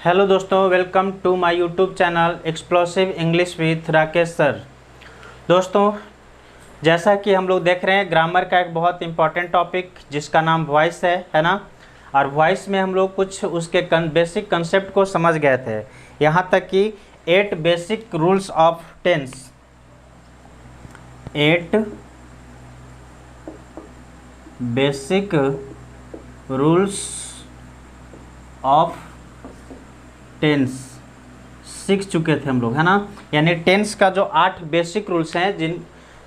Hello दोस्तों, welcome to my YouTube channel explosive English with Rakesh sir. दोस्तों, जैसा कि हम लोग देख रहे हैं, ग्रामर का एक बहुत इंपॉर्टेंट टॉपिक जिसका नाम वॉइस है ना। और वॉइस में हम लोग कुछ उसके बेसिक कंसेप्ट को समझ गए थे, यहाँ तक कि 8 basic rules of tense, 8 basic rules of tense सीख चुके थे हम लोग, है ना। यानी टेंस का जो 8 बेसिक रूल्स हैं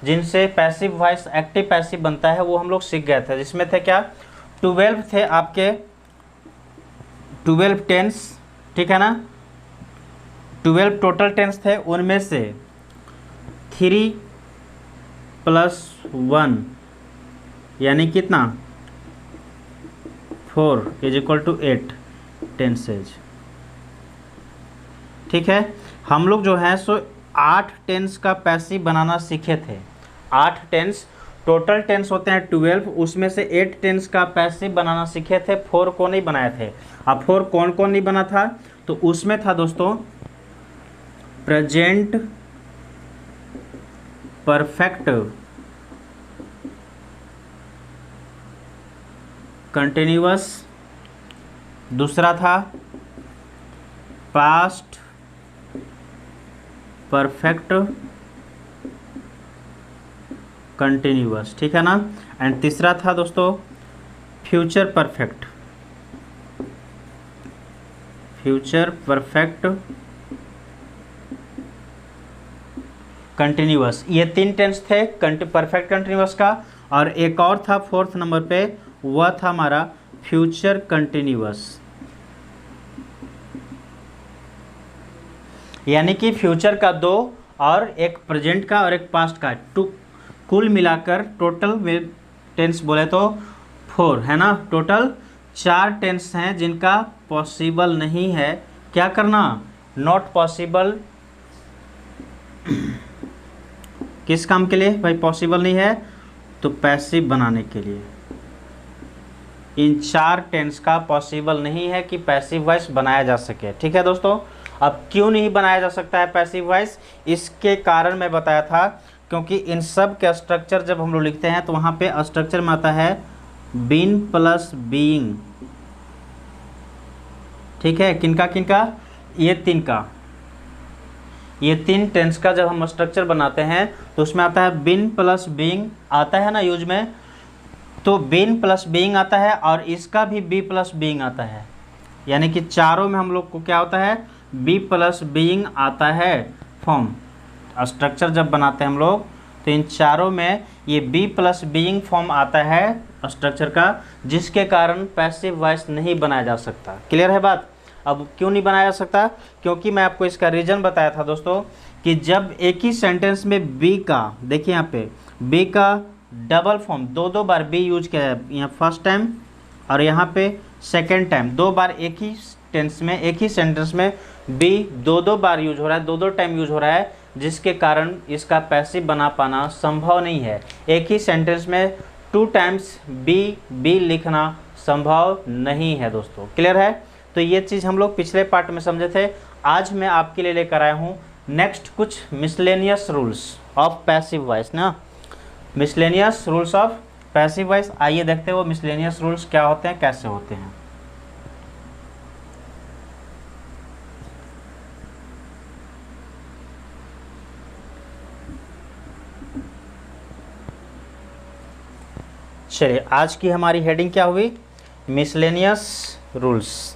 जिनसे पैसिव वॉइस एक्टिव पैसिव बनता है, वो हम लोग सीख गए थे। जिसमें थे क्या, 12 थे आपके, 12 टेंस, ठीक है ना। 12 टोटल टेंस थे, उनमें से 3 + 1 यानी कितना, 4 = 8 टेंसेज। ठीक है, हम लोग जो है सो 8 टेंस का पैसिव बनाना सीखे थे। 8 टेंस, टोटल टेंस होते हैं 12, उसमें से 8 टेंस का पैसिव बनाना सीखे थे, 4 को नहीं बनाए थे। अब 4 कौन कौन नहीं बना था, तो उसमें था दोस्तों प्रेजेंट परफेक्ट कंटिन्यूअस, दूसरा था पास्ट परफेक्ट कंटिन्यूअस, ठीक है ना। एंड तीसरा था दोस्तों future perfect, future perfect continuous. ये 3 टेंस थे परफेक्ट कंटिन्यूअस का। और एक और था 4th नंबर पे, वह था हमारा फ्यूचर कंटिन्यूअस। यानी कि फ्यूचर का 2 और एक प्रेजेंट का और एक पास्ट का, कुल मिलाकर टोटल में टेंस बोले तो 4 है ना। टोटल 4 टेंस हैं जिनका पॉसिबल नहीं है क्या करना, नॉट पॉसिबल। किस काम के लिए भाई पॉसिबल नहीं है, तो पैसिव बनाने के लिए। इन 4 टेंस का पॉसिबल नहीं है कि पैसिव वॉइस बनाया जा सके, ठीक है दोस्तों। अब क्यों नहीं बनाया जा सकता है पैसिव वॉइस, इसके कारण मैं बताया था, क्योंकि इन सब के स्ट्रक्चर जब हम लोग लिखते हैं तो वहाँ पे स्ट्रक्चर में आता है बीन प्लस बीइंग, ठीक है। किनका किनका, ये 3 का, ये 3 टेंस का जब हम स्ट्रक्चर बनाते हैं तो उसमें आता है बीन प्लस बीइंग आता है ना यूज में, तो बीन प्लस बीइंग आता है और इसका भी बी प्लस बीइंग आता है। यानी कि चारों में हम लोग को क्या होता है, बी प्लस बीइंग आता है फॉर्म। स्ट्रक्चर जब बनाते हैं हम लोग तो इन चारों में ये बी प्लस बीइंग फॉर्म आता है स्ट्रक्चर का, जिसके कारण पैसिव वॉइस नहीं बनाया जा सकता। क्लियर है बात। अब क्यों नहीं बनाया जा सकता, क्योंकि मैं आपको इसका रीज़न बताया था दोस्तों, कि जब एक ही सेंटेंस में बी का, देखिए यहाँ पे बी का डबल फॉर्म 2 बार बी यूज किया है, यहाँ फर्स्ट टाइम और यहाँ पे सेकेंड टाइम, 2 बार एक ही टेंस में, एक ही सेंटेंस में बी 2 बार यूज हो रहा है, 2 टाइम यूज हो रहा है, जिसके कारण इसका पैसिव बना पाना संभव नहीं है। एक ही सेंटेंस में 2 टाइम्स बी लिखना संभव नहीं है दोस्तों। क्लियर है। तो ये चीज़ हम लोग पिछले पार्ट में समझे थे। आज मैं आपके लिए लेकर आया हूँ नेक्स्ट कुछ miscellaneous rules of passive voice ना, miscellaneous rules of passive voice. आइए देखते हैं वो मिसलेनियस रूल्स क्या होते हैं, कैसे होते हैं। चलिए, आज की हमारी हेडिंग क्या हुई, मिसलेनियस रूल्स।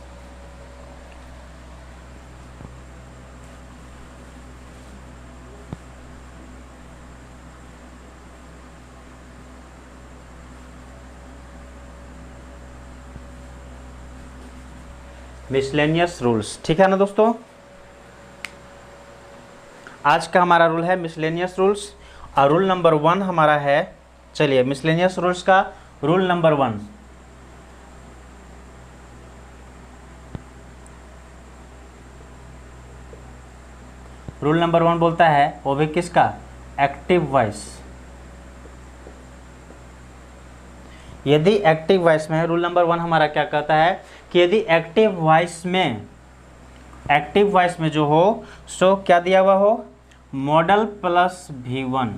मिसलेनियस रूल्स, ठीक है ना दोस्तों। आज का हमारा रूल है मिसलेनियस रूल्स और रूल नंबर 1 हमारा है। चलिए, मिसलेनियस रूल्स का रूल नंबर 1, रूल नंबर 1 बोलता है, वो भी किसका, एक्टिव वॉइस। यदि एक्टिव वॉइस में रूल नंबर 1 हमारा क्या कहता है कि यदि एक्टिव वॉइस में एक्टिव वॉइस में जो हो सो क्या दिया हुआ हो, मॉडल प्लस V1,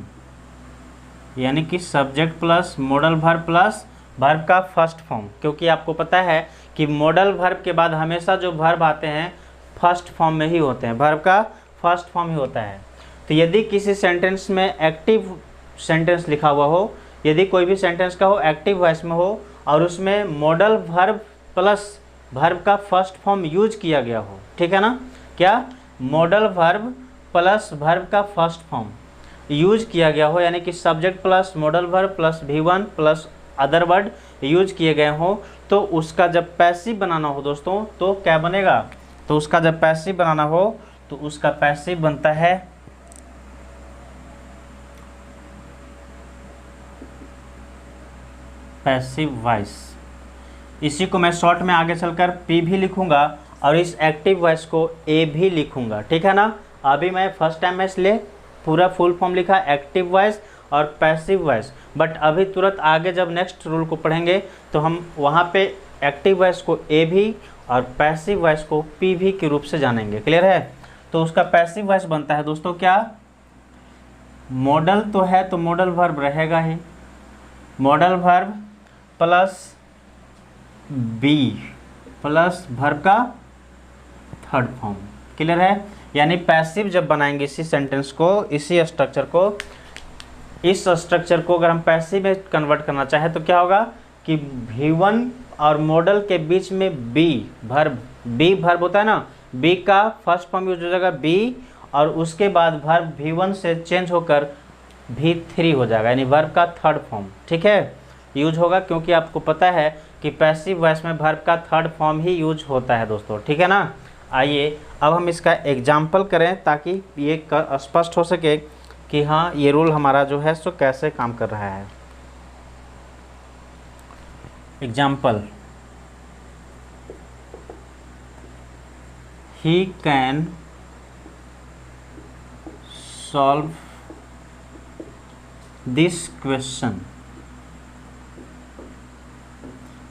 यानी कि subject plus modal verb plus verb का फर्स्ट फॉर्म, क्योंकि आपको पता है कि मॉडल वर्ब के बाद हमेशा जो वर्ब आते हैं फर्स्ट फॉर्म में ही होते हैं, वर्ब का फर्स्ट फॉर्म ही होता है। तो यदि किसी सेंटेंस में एक्टिव सेंटेंस लिखा हुआ हो, यदि कोई भी सेंटेंस का हो एक्टिव वॉइस में हो और उसमें मॉडल वर्ब प्लस वर्ब का फर्स्ट फॉर्म यूज किया गया हो, ठीक है ना, क्या मॉडल वर्ब प्लस वर्ब का फर्स्ट फॉर्म यूज किया गया हो, यानी कि subject plus modal verb plus V1 plus other word use किए गए हो, तो उसका जब पैसिव बनाना हो दोस्तों तो क्या बनेगा, तो उसका जब पैसिव बनाना हो तो उसका पैसिव बनता है पैसिव वॉइस। इसी को मैं शॉर्ट में आगे चलकर P भी लिखूंगा और इस एक्टिव वॉइस को A भी लिखूंगा, ठीक है ना। अभी मैं फर्स्ट टाइम में इसलिए पूरा फुल फॉर्म लिखा एक्टिव वॉइस और पैसिव वॉइस, बट अभी तुरंत आगे जब नेक्स्ट रूल को पढ़ेंगे तो हम वहाँ पे एक्टिव वॉइस को A भी और पैसिव वॉइस को P भी के रूप से जानेंगे, क्लियर है। तो उसका पैसिव वॉइस बनता है दोस्तों क्या, मॉडल तो है तो मॉडल वर्ब रहेगा ही, modal verb plus B plus verb का थर्ड फॉर्म, क्लियर है। यानी पैसिव जब बनाएंगे इसी सेंटेंस को, इसी स्ट्रक्चर को, इस स्ट्रक्चर को अगर हम पैसिव में कन्वर्ट करना चाहें तो क्या होगा कि V1 और मॉडल के बीच में B वर्ब होता है ना, B का फर्स्ट फॉर्म यूज हो जाएगा B और उसके बाद वर्ब V1 से चेंज होकर V3 हो जाएगा, यानी वर्ब का थर्ड फॉर्म, ठीक है, यूज होगा, क्योंकि आपको पता है कि पैसिव वॉइस में वर्ब का थर्ड फॉर्म ही यूज होता है दोस्तों, ठीक है ना। आइए अब हम इसका एग्जाम्पल करें ताकि ये स्पष्ट हो सके कि हाँ ये रूल हमारा जो है सो कैसे काम कर रहा है। Example, he can solve this question,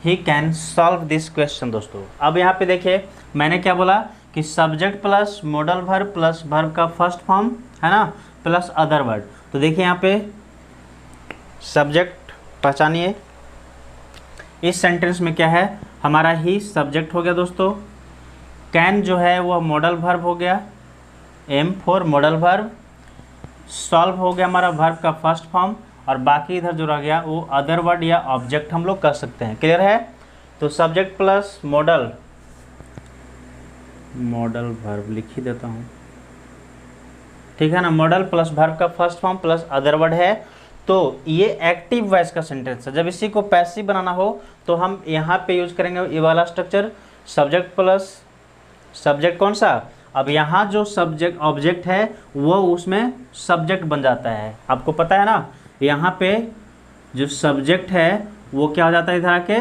he can solve this question. दोस्तों अब यहाँ पे देखिए मैंने क्या बोला कि subject plus modal verb plus verb का फर्स्ट फॉर्म है ना प्लस अदर वर्ड। तो देखिए यहाँ पे सब्जेक्ट पहचानिए, इस सेंटेंस में क्या है, हमारा ही सब्जेक्ट हो गया दोस्तों, कैन जो है वह मॉडल वर्ब हो गया, M for modal verb, solve हो गया हमारा वर्ब का फर्स्ट फॉर्म और बाकी इधर जो रह गया वो अदर वर्ड या ऑब्जेक्ट हम लोग कर सकते हैं, क्लियर है। तो सब्जेक्ट प्लस मॉडल वर्ब लिख ही देता हूँ, ठीक है ना, मॉडल प्लस वर्ब का first form plus other word है। तो ये एक्टिव वॉइस का सेंटेंस है। जब इसी को पैसिव बनाना हो तो हम यहाँ पे यूज करेंगे ये वाला स्ट्रक्चर, सब्जेक्ट प्लस सब्जेक्ट कौन सा, अब यहाँ जो सब्जेक्ट ऑब्जेक्ट है वो उसमें सब्जेक्ट बन जाता है, आपको पता है ना। यहाँ पे जो सब्जेक्ट है वो क्या हो जाता है इधर आके,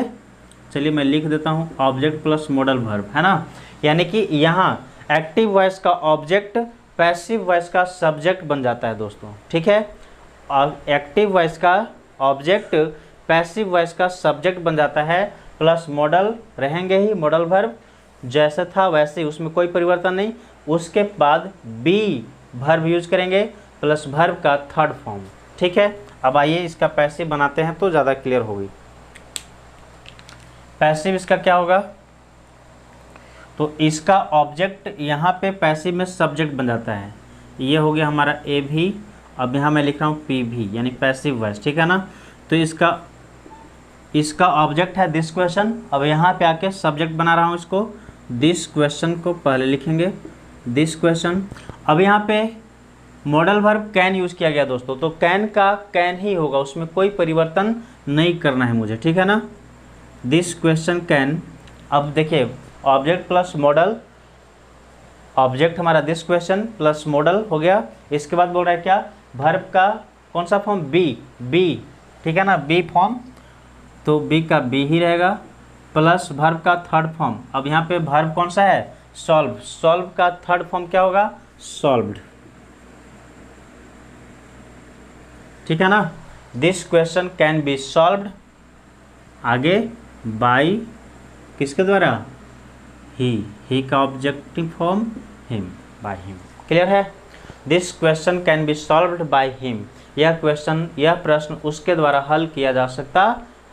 चलिए मैं लिख देता हूँ, ऑब्जेक्ट प्लस मॉडल वर्ब, है ना। यानी कि यहाँ एक्टिव वॉइस का ऑब्जेक्ट पैसिव वॉइस का सब्जेक्ट बन जाता है दोस्तों, ठीक है। और एक्टिव वॉइस का ऑब्जेक्ट पैसिव वॉइस का सब्जेक्ट बन जाता है, प्लस मॉडल रहेंगे ही, मॉडल वर्ब जैसा था वैसे ही, उसमें कोई परिवर्तन नहीं। उसके बाद बी वर्ब यूज करेंगे प्लस वर्ब का थर्ड फॉर्म, ठीक है। अब आइए इसका पैसिव बनाते हैं तो ज़्यादा क्लियर होगी। पैसिव इसका क्या होगा, तो इसका ऑब्जेक्ट यहाँ पे पैसिव में सब्जेक्ट बन जाता है, ये हो गया हमारा ए भी, अब यहाँ मैं लिख रहा हूँ पी भी, यानी पैसिव वॉइस, ठीक है ना। तो इसका ऑब्जेक्ट है दिस क्वेश्चन, अब यहाँ पे आके सब्जेक्ट बना रहा हूँ इसको, दिस क्वेश्चन को पहले लिखेंगे दिस क्वेश्चन। अब यहाँ पे मॉडल वर्ब कैन यूज़ किया गया दोस्तों, तो कैन का कैन ही होगा, उसमें कोई परिवर्तन नहीं करना है मुझे, ठीक है ना। दिस क्वेश्चन कैन, अब देखिए ऑब्जेक्ट प्लस मॉडल, ऑब्जेक्ट हमारा दिस क्वेश्चन प्लस मॉडल हो गया। इसके बाद बोल रहा है क्या, वर्ब का कौन सा फॉर्म, बी, ठीक है ना, बी फॉर्म, तो बी का बी ही रहेगा प्लस वर्ब का थर्ड फॉर्म। अब यहाँ पे वर्ब कौन सा है, सॉल्व का थर्ड फॉर्म क्या होगा, सॉल्व्ड, ठीक है ना। This question can be solved, आगे बाय किसके द्वारा, ही का objective form him, by him. Clear है? This question can be solved by him, यह क्वेश्चन, यह प्रश्न उसके द्वारा हल किया जा सकता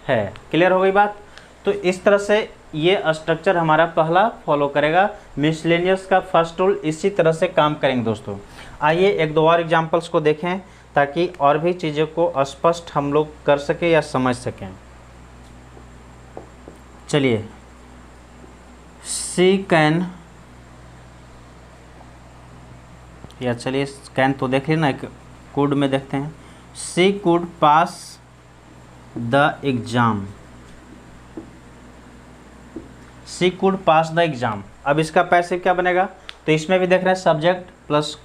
है। क्लियर हो गई बात? तो इस तरह से ये स्ट्रक्चर हमारा पहला फॉलो करेगा। मिसलेनियस का फर्स्ट रूल इसी तरह से काम करेंगे दोस्तों। आइए एक दो और एग्जांपल्स को देखें ताकि और भी चीज़ों को स्पष्ट हम लोग कर सकें या समझ सकें। चलिए, सी कैन, या चलिए कैन तो देख लेना, एक कुड में देखते हैं। She could pass the exam, she could pass the exam. अब इसका पैसिव क्या बनेगा? तो इसमें भी देख रहे हैं subject plus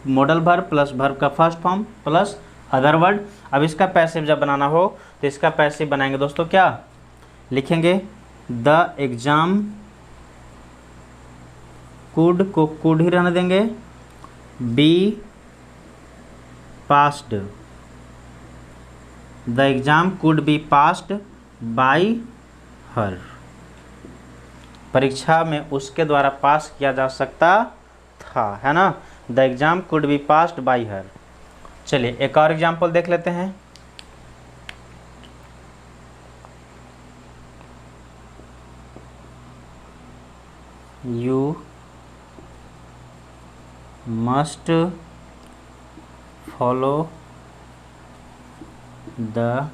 modal verb plus verb का first form plus other word. अब इसका पैसिव जब बनाना हो तो इसका पैसिव बनाएंगे दोस्तों, क्या लिखेंगे? द एग्जाम कुड को कुड ही रहने देंगे, be passed, the exam could be passed by her, परीक्षा में उसके द्वारा पास किया जा सकता था, है ना? The exam could be passed by her. चलिए एक और एग्जाम्पल देख लेते हैं। You must follow the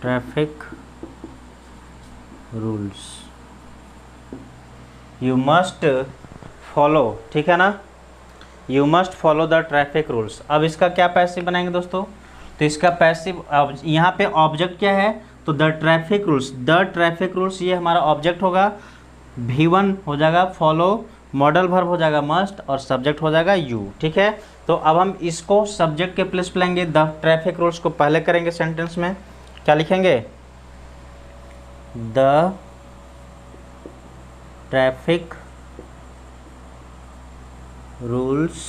traffic rules, you must follow, ठीक है ना? You must follow the traffic rules. अब इसका क्या पैसिव बनाएंगे दोस्तों? तो इसका पैसिव, यहाँ पे ऑब्जेक्ट क्या है? तो the traffic rules, the traffic rules ये हमारा ऑब्जेक्ट होगा, V1 हो जाएगा फॉलो, मॉडल वर्ब हो जाएगा मस्ट और सब्जेक्ट हो जाएगा यू, ठीक है? तो अब हम इसको सब्जेक्ट के प्लेस पे लेंगे, द ट्रैफिक रूल्स को पहले करेंगे सेंटेंस में, क्या लिखेंगे? द ट्रैफिक रूल्स,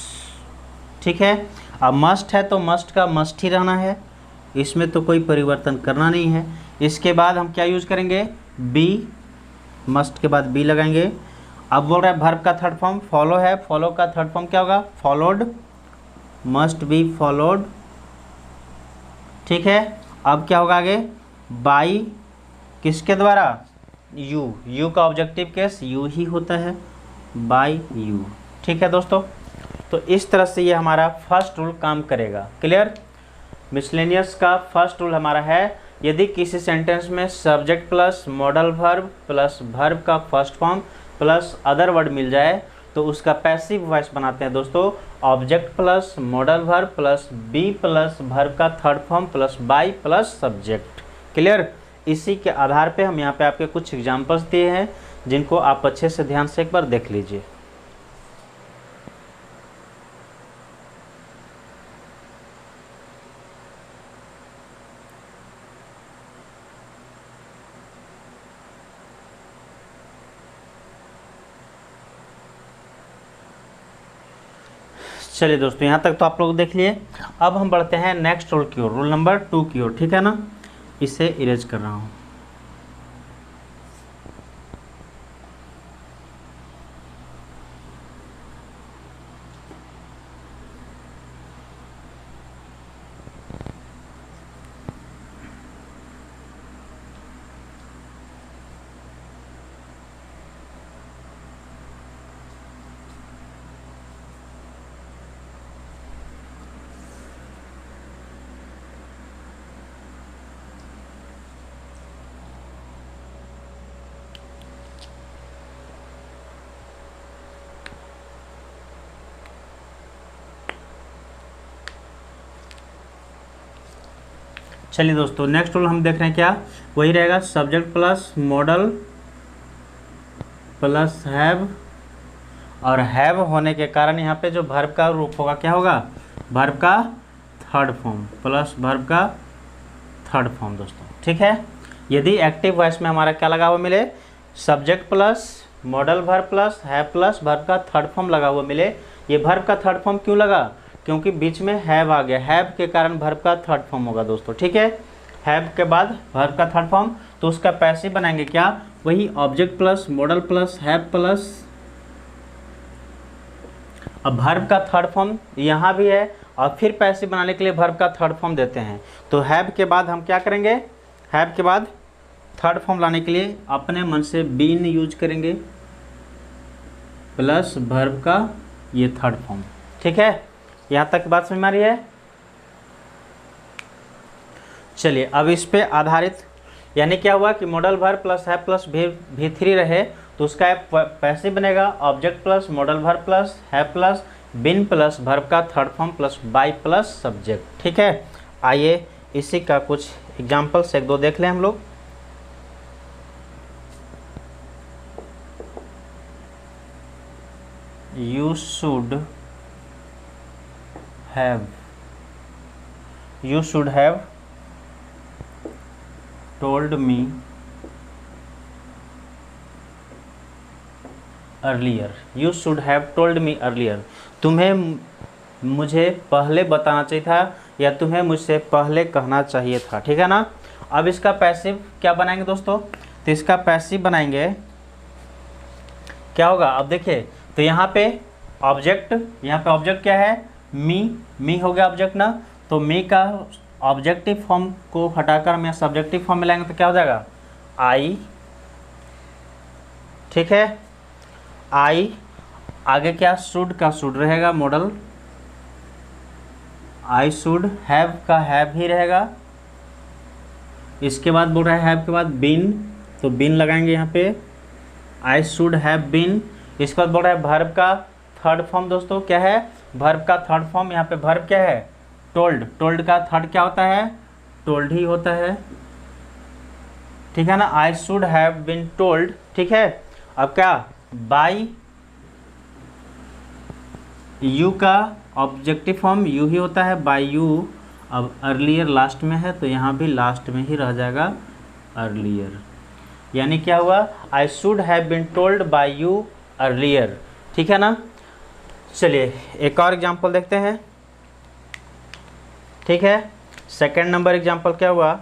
ठीक है? अब मस्ट है तो मस्ट का मस्ट ही रहना है, इसमें तो कोई परिवर्तन करना नहीं है। इसके बाद हम क्या यूज करेंगे? बी, मस्ट के बाद बी लगाएंगे। अब बोल रहा है वर्ब का थर्ड फॉर्म फॉलो है, फॉलो का थर्ड फॉर्म क्या होगा? फॉलोड, मस्ट बी फॉलोड, ठीक है? अब क्या होगा आगे? बाई, किसके द्वारा? यू, यू का ऑब्जेक्टिव केस यू ही होता है, बाई यू, ठीक है दोस्तों? तो इस तरह से ये हमारा फर्स्ट रूल काम करेगा। क्लियर? मिसलेनियस का फर्स्ट रूल हमारा है, यदि किसी सेंटेंस में subject plus modal verb plus verb का first form plus other word मिल जाए तो उसका पैसिव वॉइस बनाते हैं दोस्तों, object plus modal verb plus be plus verb का third form plus by plus subject. Clear? इसी के आधार पे हम यहाँ पे आपके कुछ एग्जांपल्स दिए हैं जिनको आप अच्छे से ध्यान से एक बार देख लीजिए। चलिए दोस्तों, यहाँ तक तो आप लोग देख लिए। अब हम बढ़ते हैं नेक्स्ट रूल की ओर, रूल नंबर 2 की ओर, ठीक है ना? इसे इरेज कर रहा हूँ। चलिए दोस्तों, नेक्स्ट रूल हम देख रहे हैं क्या? वही रहेगा, subject plus model plus have, और हैव होने के कारण यहाँ पे जो वर्ब का रूप होगा क्या होगा? वर्ब का थर्ड फॉर्म प्लस वर्ब का थर्ड फॉर्म दोस्तों, ठीक है? यदि एक्टिव वॉइस में हमारा क्या लगा हुआ मिले? Subject plus modal verb plus have plus verb का थर्ड फॉर्म लगा हुआ मिले। ये वर्ब का थर्ड फॉर्म क्यों लगा? क्योंकि बीच में हैव आ गया, हैव के कारण वर्ब का थर्ड फॉर्म होगा दोस्तों, ठीक है? हैव के बाद वर्ब का थर्ड फॉर्म, तो उसका पैसिव बनाएंगे क्या? वही object plus model plus have plus, अब वर्ब का थर्ड फॉर्म यहाँ भी है और फिर पैसिव बनाने के लिए वर्ब का थर्ड फॉर्म देते हैं। तो हैव के बाद हम क्या करेंगे, हैव के बाद थर्ड फॉर्म लाने के लिए अपने मन से बीन यूज करेंगे प्लस वर्ब का ये थर्ड फॉर्म। ठीक है, यहाँ तक बात समझ में आ रही है। चलिए अब इस पे आधारित, यानी क्या हुआ कि modal verb plus have plus V3 रहे तो उसका पैसिव बनेगा object plus modal verb plus have plus been plus verb का third form plus by plus subject. ठीक है, आइए इसी का कुछ एग्जाम्पल्स एक दो देख लें हम लोग। You should have told me earlier. You should have told me earlier. तुम्हें मुझे पहले बताना चाहिए था या तुम्हें मुझसे पहले कहना चाहिए था। ठीक है ना। अब इसका पैसिव क्या बनाएंगे दोस्तों, तो इसका पैसिव बनाएंगे क्या होगा, अब देखिए तो यहाँ पे ऑब्जेक्ट, यहाँ पे ऑब्जेक्ट क्या है, मी हो गया ऑब्जेक्ट ना, तो मी का ऑब्जेक्टिव फॉर्म को हटाकर हम सब्जेक्टिव फॉर्म में लाएंगे तो क्या हो जाएगा, आई। ठीक है, आई आगे क्या, शुड का शुड रहेगा मॉडल, आई शुड, हैव का हैव ही रहेगा। इसके बाद बोल रहा है हैव के बाद बिन, तो बिन लगाएंगे यहाँ पे, आई शुड हैव बिन। इसके बाद बोल रहा है वर्ब का थर्ड फॉर्म दोस्तों क्या है, वर्ब का थर्ड फॉर्म, यहाँ पे वर्ब क्या है, टोल्ड। टोल्ड का थर्ड क्या होता है, टोल्ड ही होता है। ठीक है ना, I should have been told. ठीक है, अब क्या, बाय यू का ऑब्जेक्टिव फॉर्म यू ही होता है, बाय यू। अब अर्लियर लास्ट में है तो यहाँ भी लास्ट में ही रह जाएगा अर्लियर, यानी क्या हुआ, I should have been told by you earlier. ठीक है ना। चलिए एक और एग्जांपल देखते हैं। ठीक है, सेकंड नंबर एग्जांपल क्या हुआ,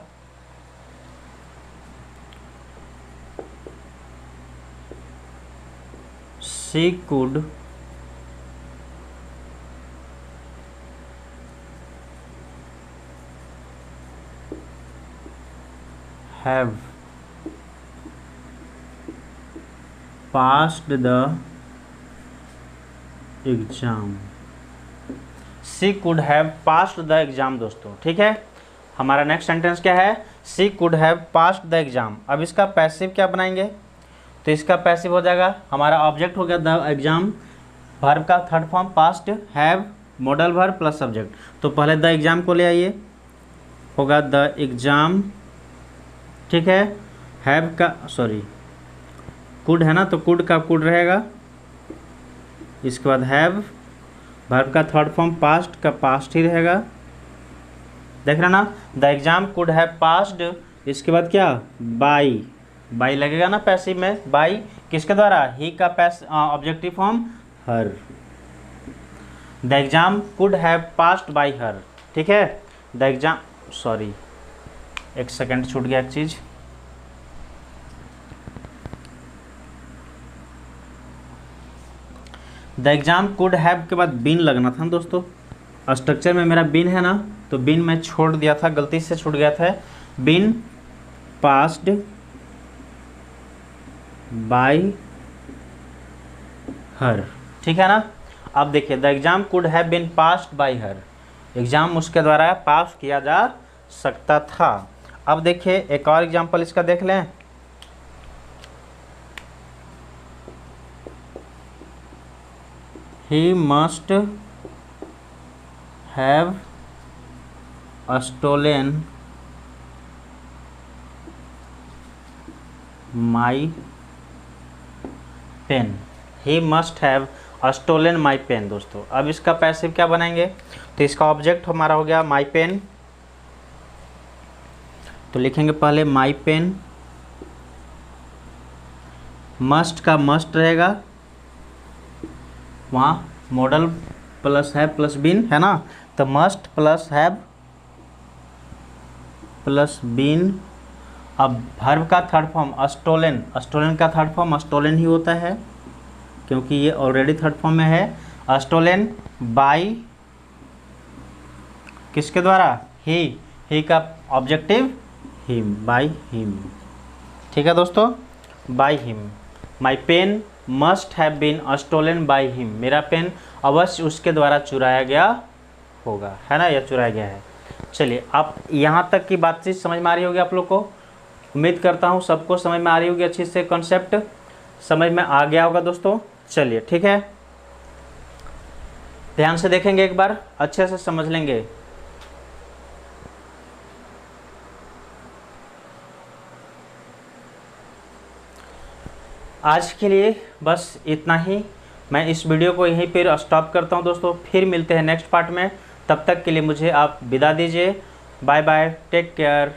she could have passed the exam. She could have passed the exam दोस्तों। ठीक है, हमारा नेक्स्ट सेंटेंस क्या है, she could have passed the exam। अब इसका पैसिव क्या बनाएंगे, तो इसका पैसिव हो जाएगा, हमारा ऑब्जेक्ट हो गया द एग्जाम, वर्ब का third form past, have model verb plus subject. तो पहले द एग्जाम को ले आइए, होगा द एग्जाम। ठीक है, हैव का सॉरी कुड है ना, तो कुड का कुड रहेगा। इसके बाद हैव, वर्ब का थर्ड फॉर्म पास्ट का पास्ट ही रहेगा। देख रहे ना, the exam could have passed. इसके बाद क्या, बाय, बाय लगेगा ना पैसिव में, बाय किसके द्वारा, ही का objective form her. The exam could have passed by her. ठीक है, द एग्जाम सॉरी एक सेकंड छूट गया एक चीज़, द एग्जाम कुड हैव के बाद बिन लगना था दोस्तों। स्ट्रक्चर में मेरा बिन है ना, तो बिन मैं छोड़ दिया था, गलती से छूट गया था। Been passed by her. ठीक है ना। अब देखिए the exam could have been passed by her, exam उसके द्वारा पास किया जा सकता था। अब देखिए एक और एग्जाम्पल इसका देख लें। He must have stolen my pen. He must have stolen my pen दोस्तों। अब इसका पैसिव क्या बनाएंगे, तो इसका ऑब्जेक्ट हमारा हो गया my pen, तो लिखेंगे पहले my pen, must का must रहेगा, वहाँ model plus have plus been है ना, तो must plus have plus been. अब वर्ब का थर्ड फॉर्म स्टोलन, स्टोलन का थर्ड फॉर्म स्टोलन ही होता है क्योंकि ये ऑलरेडी थर्ड फॉर्म में है। स्टोलन बाय किसके द्वारा, ही का ऑब्जेक्टिव हिम, बाय हिम। ठीक है दोस्तों, by him. My pen must have been stolen by him, मेरा पेन अवश्य उसके द्वारा चुराया गया होगा, है ना, या चुराया गया है। चलिए, आप यहाँ तक की बातचीत समझ में आ रही होगी आप लोग को, उम्मीद करता हूँ सबको समझ में आ रही होगी, अच्छी से कॉन्सेप्ट समझ में आ गया होगा दोस्तों। चलिए ठीक है, ध्यान से देखेंगे, एक बार अच्छे से समझ लेंगे। आज के लिए बस इतना ही, मैं इस वीडियो को यहीं पर स्टॉप करता हूं दोस्तों, फिर मिलते हैं नेक्स्ट पार्ट में। तब तक के लिए मुझे आप विदा दीजिए, बाय बाय, टेक केयर।